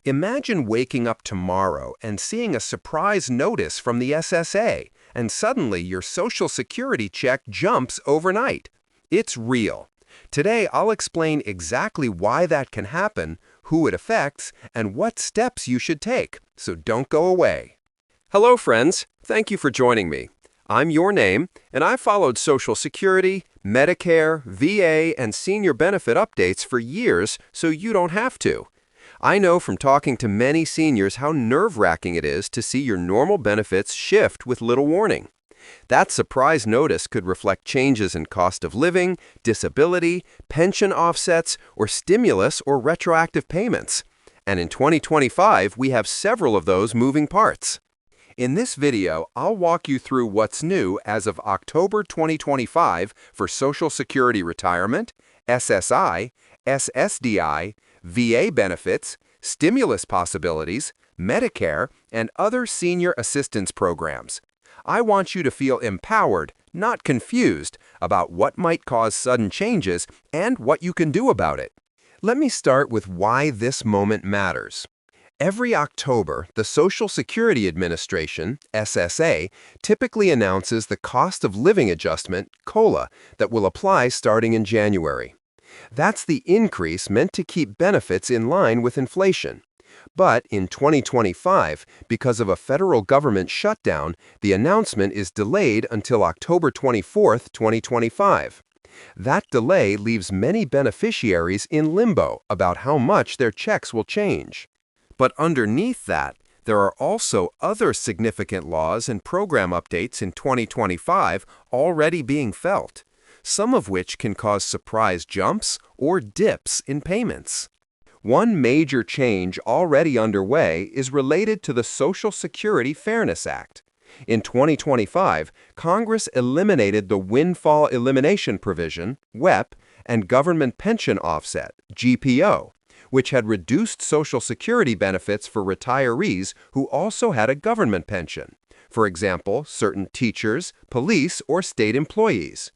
Imagine waking up tomorrow and seeing a surprise notice from the SSA, and suddenly your Social Security check jumps overnight. It's real. Today, I'll explain exactly why that can happen, who it affects, and what steps you should take, so don't go away. Hello, friends. Thank you for joining me. I'm Your Name, and I've followed Social Security, Medicare, VA, and senior benefit updates for years, so you don't have to. I know from talking to many seniors how nerve-wracking it is to see your normal benefits shift with little warning. That surprise notice could reflect changes in cost of living, disability, pension offsets, or stimulus or retroactive payments. And in 2025, we have several of those moving parts. In this video, I'll walk you through what's new as of October 2025 for Social Security retirement, SSI, SSDI, VA benefits, stimulus possibilities, Medicare, and other senior assistance programs. I want you to feel empowered, not confused, about what might cause sudden changes and what you can do about it. Let me start with why this moment matters. Every October, the Social Security Administration, SSA, typically announces the cost of living adjustment, COLA, that will apply starting in January. That's the increase meant to keep benefits in line with inflation. But in 2025, because of a federal government shutdown, the announcement is delayed until October 24, 2025. That delay leaves many beneficiaries in limbo about how much their checks will change. But underneath that, there are also other significant laws and program updates in 2025 already being felt, some of which can cause surprise jumps or dips in payments. One major change already underway is related to the Social Security Fairness Act. In 2025, Congress eliminated the Windfall Elimination Provision, WEP, and Government Pension Offset, GPO, which had reduced Social Security benefits for retirees who also had a government pension, for example, certain teachers, police, or state employees.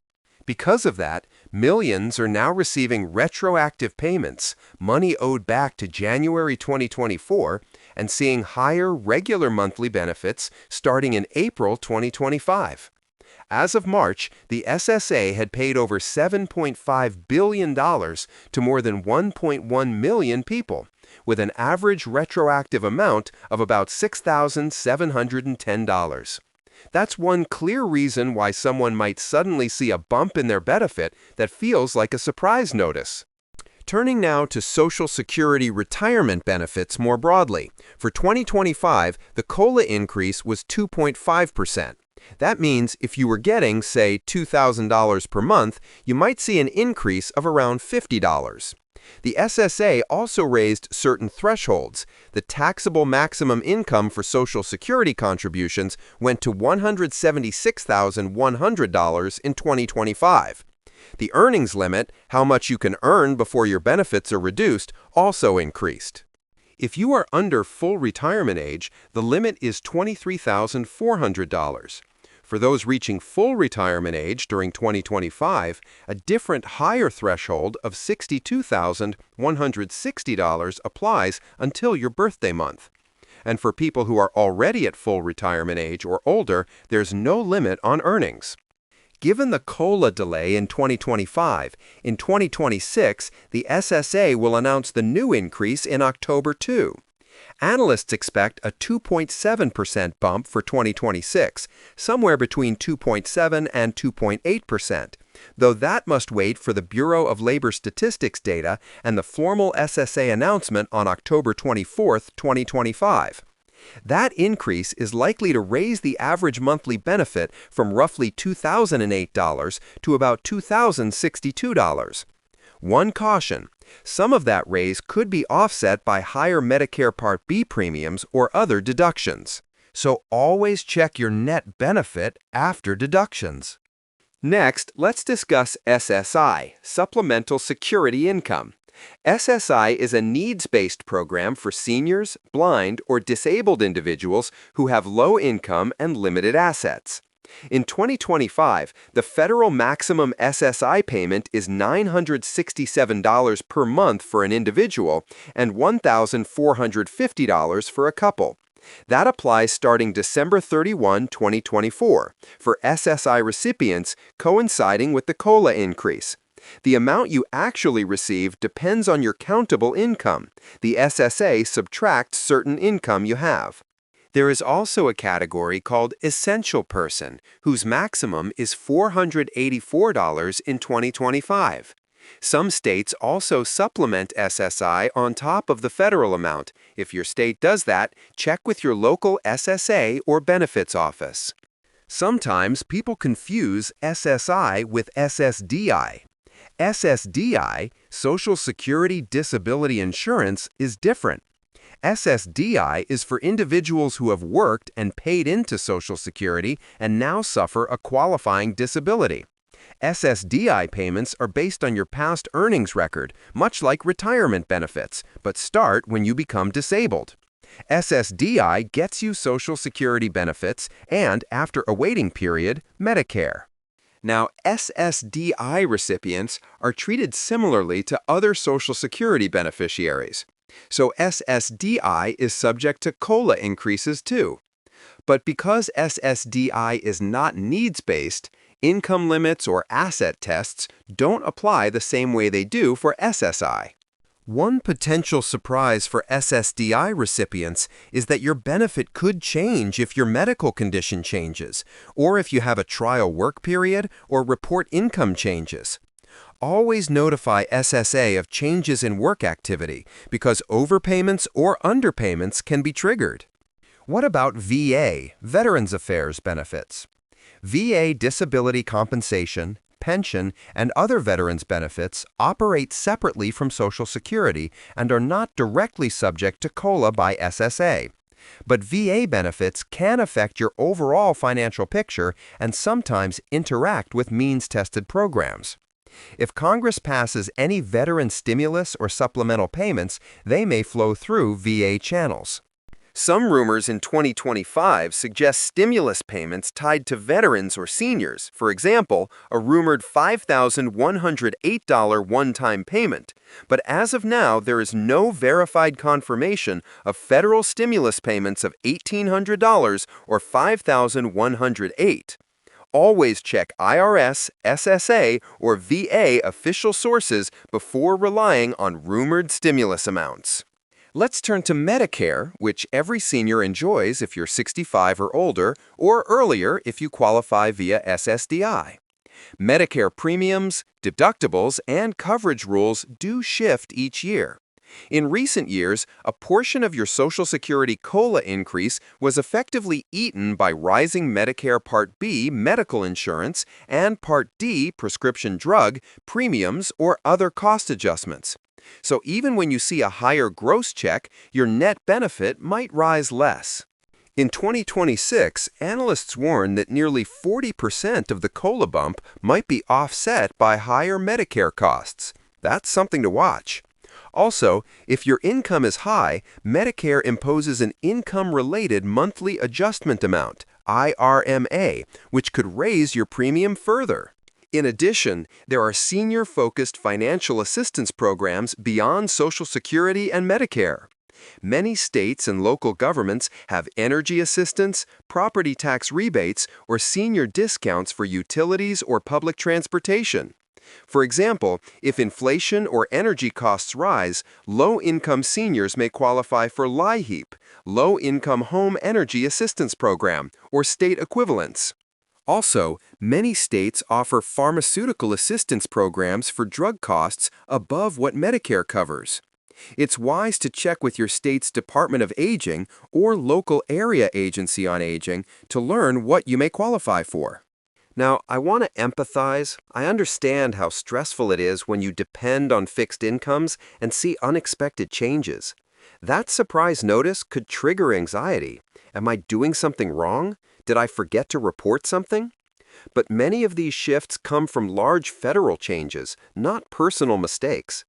Because of that, millions are now receiving retroactive payments, money owed back to January 2024, and seeing higher regular monthly benefits starting in April 2025. As of March, the SSA had paid over $7.5 billion to more than 1.1 million people, with an average retroactive amount of about $6,710. That's one clear reason why someone might suddenly see a bump in their benefit that feels like a surprise notice. Turning now to Social Security retirement benefits more broadly. For 2025, the COLA increase was 2.5%. That means if you were getting, say, $2,000 per month, you might see an increase of around $50. The SSA also raised certain thresholds. The taxable maximum income for Social Security contributions went to $176,100 in 2025. The earnings limit, how much you can earn before your benefits are reduced, also increased. If you are under full retirement age, the limit is $23,400. For those reaching full retirement age during 2025, a different higher threshold of $62,160 applies until your birthday month. And for people who are already at full retirement age or older, there's no limit on earnings. Given the COLA delay in 2025, in 2026, the SSA will announce the new increase in October too. Analysts expect a 2.7% bump for 2026, somewhere between 2.7 and 2.8%, though that must wait for the Bureau of Labor Statistics data and the formal SSA announcement on October 24, 2025. That increase is likely to raise the average monthly benefit from roughly $2,008 to about $2,062. One caution: some of that raise could be offset by higher Medicare Part B premiums or other deductions. So always check your net benefit after deductions. Next, let's discuss SSI, Supplemental Security Income. SSI is a needs-based program for seniors, blind, or disabled individuals who have low income and limited assets. In 2025, the federal maximum SSI payment is $967 per month for an individual and $1,450 for a couple. That applies starting December 31, 2024, for SSI recipients coinciding with the COLA increase. The amount you actually receive depends on your countable income. The SSA subtracts certain income you have. There is also a category called Essential Person, whose maximum is $484 in 2025. Some states also supplement SSI on top of the federal amount. If your state does that, check with your local SSA or benefits office. Sometimes people confuse SSI with SSDI. SSDI, Social Security Disability Insurance, is different. SSDI is for individuals who have worked and paid into Social Security and now suffer a qualifying disability. SSDI payments are based on your past earnings record, much like retirement benefits, but start when you become disabled. SSDI gets you Social Security benefits and, after a waiting period, Medicare. Now, SSDI recipients are treated similarly to other Social Security beneficiaries. So SSDI is subject to COLA increases too. But because SSDI is not needs-based, income limits or asset tests don't apply the same way they do for SSI. One potential surprise for SSDI recipients is that your benefit could change if your medical condition changes, or if you have a trial work period or report income changes. Always notify SSA of changes in work activity because overpayments or underpayments can be triggered. What about VA, Veterans Affairs benefits? VA disability compensation, pension, and other veterans benefits operate separately from Social Security and are not directly subject to COLA by SSA. But VA benefits can affect your overall financial picture and sometimes interact with means-tested programs. If Congress passes any veteran stimulus or supplemental payments, they may flow through VA channels. Some rumors in 2025 suggest stimulus payments tied to veterans or seniors, for example, a rumored $5,108 one-time payment. But as of now, there is no verified confirmation of federal stimulus payments of $1,800 or $5,108. Always check IRS, SSA, or VA official sources before relying on rumored stimulus amounts. Let's turn to Medicare, which every senior enjoys if you're 65 or older, or earlier if you qualify via SSDI. Medicare premiums, deductibles, and coverage rules do shift each year. In recent years, a portion of your Social Security COLA increase was effectively eaten by rising Medicare Part B medical insurance and Part D prescription drug premiums or other cost adjustments. So even when you see a higher gross check, your net benefit might rise less. In 2026, analysts warn that nearly 40% of the COLA bump might be offset by higher Medicare costs. That's something to watch. Also, if your income is high, Medicare imposes an income-related monthly adjustment amount, IRMA, which could raise your premium further. In addition, there are senior-focused financial assistance programs beyond Social Security and Medicare. Many states and local governments have energy assistance, property tax rebates, or senior discounts for utilities or public transportation. For example, if inflation or energy costs rise, low-income seniors may qualify for LIHEAP, Low-Income Home Energy Assistance Program, or state equivalents. Also, many states offer pharmaceutical assistance programs for drug costs above what Medicare covers. It's wise to check with your state's Department of Aging or local area agency on aging to learn what you may qualify for. Now, I want to empathize. I understand how stressful it is when you depend on fixed incomes and see unexpected changes. That surprise notice could trigger anxiety. Am I doing something wrong? Did I forget to report something? But many of these shifts come from large federal changes, not personal mistakes.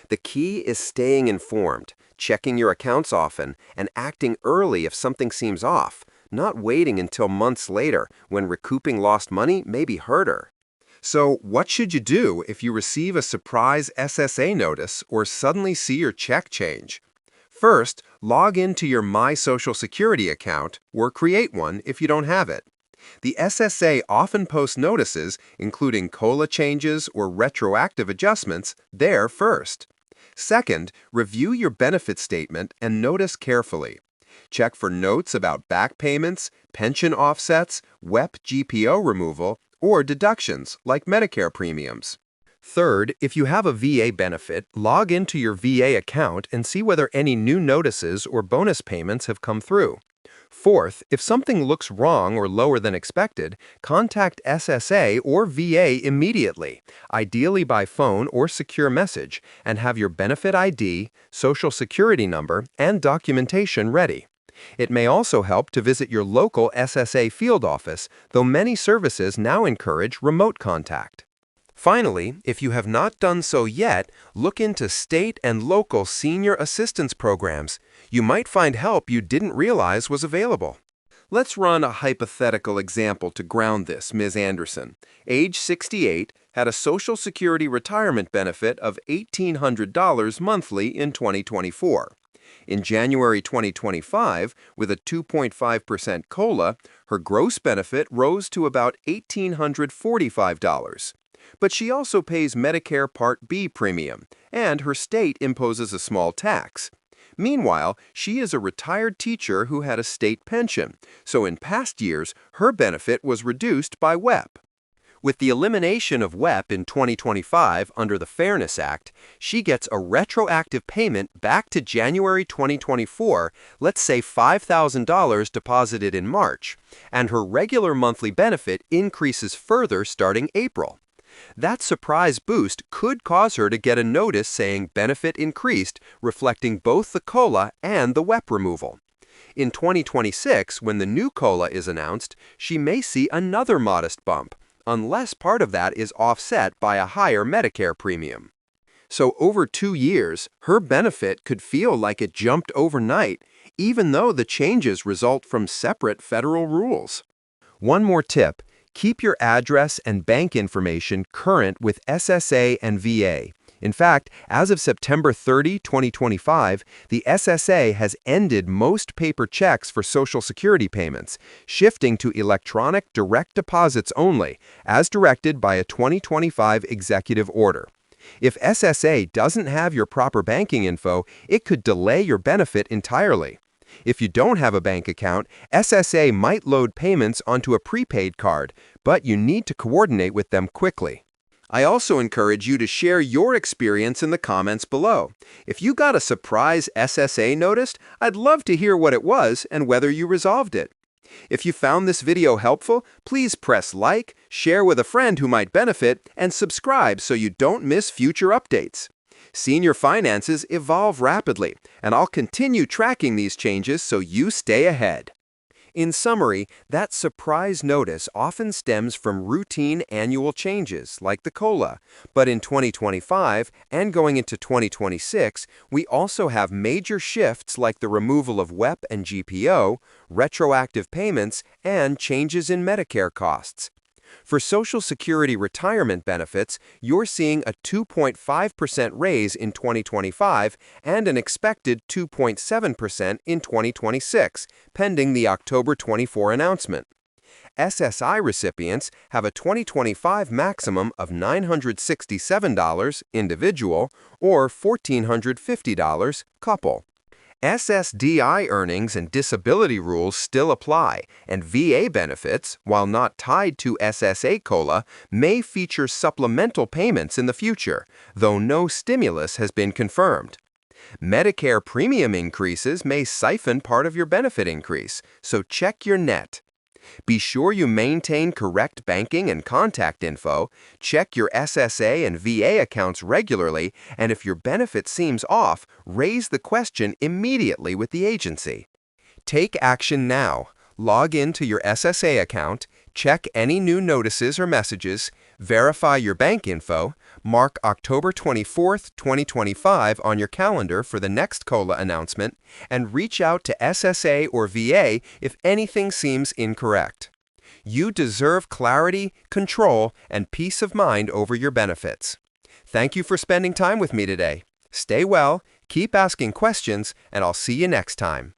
The key is staying informed, checking your accounts often, and acting early if something seems off. not waiting until months later when recouping lost money may be harder. So, what should you do if you receive a surprise SSA notice or suddenly see your check change? First, log into your My Social Security account or create one if you don't have it. The SSA often posts notices, including COLA changes or retroactive adjustments, there first. Second, review your benefit statement and notice carefully. Check for notes about back payments, pension offsets, WEP GPO removal, or deductions like Medicare premiums. Third, if you have a VA benefit, log into your VA account and see whether any new notices or bonus payments have come through. Fourth, if something looks wrong or lower than expected, contact SSA or VA immediately, ideally by phone or secure message, and have your benefit ID, Social Security number, and documentation ready. It may also help to visit your local SSA field office, though many services now encourage remote contact. Finally, if you have not done so yet, look into state and local senior assistance programs. You might find help you didn't realize was available. Let's run a hypothetical example to ground this, Ms. Anderson. Age 68, had a Social Security retirement benefit of $1,800 monthly in 2024. In January 2025, with a 2.5% COLA, her gross benefit rose to about $1,845. But she also pays Medicare Part B premium, and her state imposes a small tax. Meanwhile, she is a retired teacher who had a state pension, so in past years, her benefit was reduced by WEP. With the elimination of WEP in 2025 under the Fairness Act, she gets a retroactive payment back to January 2024, let's say $5,000 deposited in March, and her regular monthly benefit increases further starting April. That surprise boost could cause her to get a notice saying benefit increased, reflecting both the COLA and the WEP removal. In 2026, when the new COLA is announced, she may see another modest bump, unless part of that is offset by a higher Medicare premium. So over 2 years, her benefit could feel like it jumped overnight, even though the changes result from separate federal rules. One more tip. Keep your address and bank information current with SSA and VA. In fact, as of September 30, 2025, the SSA has ended most paper checks for Social Security payments, shifting to electronic direct deposits only, as directed by a 2025 executive order. If SSA doesn't have your proper banking info, it could delay your benefit entirely. If you don't have a bank account, SSA might load payments onto a prepaid card, but you need to coordinate with them quickly. I also encourage you to share your experience in the comments below. If you got a surprise SSA notice, I'd love to hear what it was and whether you resolved it. If you found this video helpful, please press like, share with a friend who might benefit, and subscribe so you don't miss future updates. Senior finances evolve rapidly, and I'll continue tracking these changes so you stay ahead. In summary, that surprise notice often stems from routine annual changes like the COLA, but in 2025 and going into 2026, we also have major shifts like the removal of WEP and GPO, retroactive payments, and changes in Medicare costs. For Social Security retirement benefits, you're seeing a 2.5% raise in 2025 and an expected 2.7% in 2026, pending the October 24 announcement. SSI recipients have a 2025 maximum of $967 individual or $1,450 couple. SSDI earnings and disability rules still apply, and VA benefits, while not tied to SSA COLA, may feature supplemental payments in the future, though no stimulus has been confirmed. Medicare premium increases may siphon part of your benefit increase, so check your net. Be sure you maintain correct banking and contact info, check your SSA and VA accounts regularly, and if your benefit seems off, raise the question immediately with the agency. Take action now. Log into your SSA account, check any new notices or messages, verify your bank info, Mark October 24th, 2025 on your calendar for the next COLA announcement, and reach out to SSA or VA if anything seems incorrect. You deserve clarity, control, and peace of mind over your benefits. Thank you for spending time with me today. Stay well, keep asking questions, and I'll see you next time.